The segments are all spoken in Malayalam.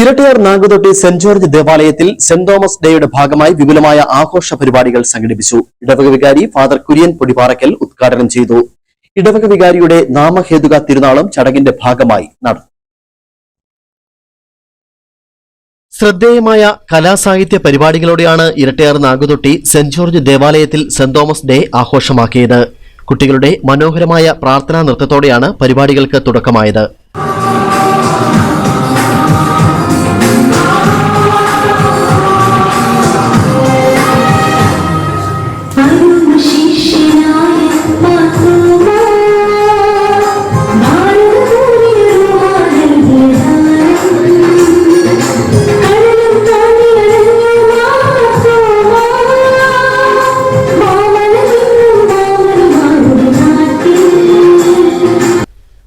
ഇരട്ടിയാർ നാഗുതൊട്ടി സെന്റ് ജോർജ് ദേവാലയത്തിൽ സെന്റ് തോമസ് ഡേയുടെ ഭാഗമായി വിപുലമായ ആഘോഷ പരിപാടികൾ സംഘടിപ്പിച്ചു. ഇടവക വികാരി ഫാദർ കുര്യൻ പൊടിപാറയ്ക്കൽ ഉദ്ഘാടനം ചെയ്തു. ഇടവക വികാരിയുടെ നാമഹേതുക തിരുനാളും ചടങ്ങിന്റെ ഭാഗമായി നടന്നു. ശ്രദ്ധേയമായ കലാസാഹിത്യ പരിപാടികളോടെയാണ് ഇരട്ടിയാർ നാഗുതൊട്ടി സെന്റ് ജോർജ് ദേവാലയത്തിൽ സെന്റ് തോമസ് ഡേ ആഘോഷമാക്കിയത്. കുട്ടികളുടെ മനോഹരമായ പ്രാർത്ഥനാ നൃത്തത്തോടെയാണ് പരിപാടികൾക്ക് തുടക്കമായത്.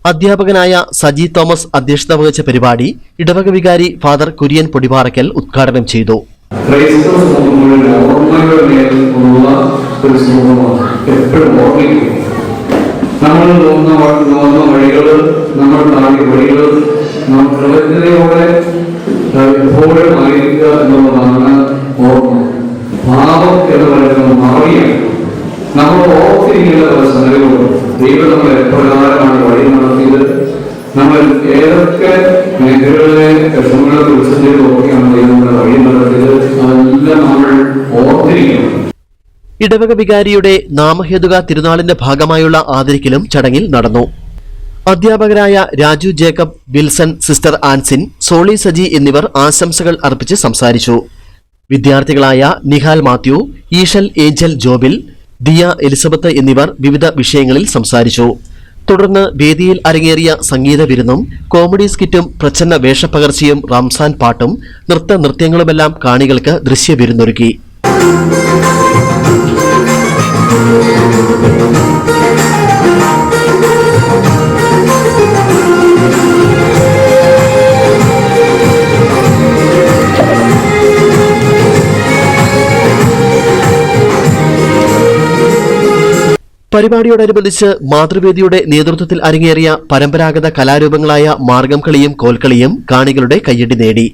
അധ്യാപകനായ സജി തോമസ് അധ്യക്ഷത വഹിച്ച പരിപാടി ഇടവക വികാരി ഫാദർ കുര്യൻ പൊടിപാറയ്ക്കൽ ഉദ്ഘാടനം ചെയ്തു. നമ്മൾ ഓർത്തിരിക്കേണ്ട സംഗതികളും ദൈവം നമ്മൾ എപ്രകാരമാണ് വഴി നടത്തിയത്, നമ്മൾ ഏതൊക്കെ മേഖലകളിലെ വിഷമങ്ങളെ പ്രതിസന്ധികളൊക്കെയാണ് ദൈവം നമ്മളെ വഴി നടത്തിയത്, അതെല്ലാം നമ്മൾ ഓർത്തിരിക്കണം. ഇടവക വികാരിയുടെ നാമഹേതുക തിരുനാളിന്റെ ഭാഗമായുള്ള ആദരിക്കലും ചടങ്ങിൽ നടന്നു. അധ്യാപകരായ Raju Jacob, Wilson, sister Ansin, Soly Saji എന്നിവർ ആശംസകൾ അർപ്പിച്ച് സംസാരിച്ചു. വിദ്യാർത്ഥികളായ Nihal Mathew, Eshal Angel Jobil, Diya Elizabeth എന്നിവർ വിവിധ വിഷയങ്ങളിൽ സംസാരിച്ചു. തുടർന്ന് വേദിയിൽ അരങ്ങേറിയ സംഗീത വിരുന്നും കോമഡി സ്കിറ്റും പ്രച്ഛന്ന വേഷപ്പകർച്ചയും റംസാൻ പാട്ടും നൃത്യങ്ങളുമെല്ലാം കാണികൾക്ക് ദൃശ്യവിരുന്നൊരുക്കി. പരിപാടിയോടനുബന്ധിച്ച് മാതൃവേദിയുടെ നേതൃത്വത്തിൽ അരങ്ങേറിയ പരമ്പരാഗത കലാരൂപങ്ങളായ മാർഗം കളിയും കോൽക്കളിയും കാണികളുടെ കയ്യടി നേടി.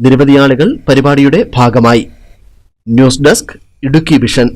നിരവധി ആളുകൾ പരിപാടിയുടെ ഭാഗമായി. News desk, Idukki vision.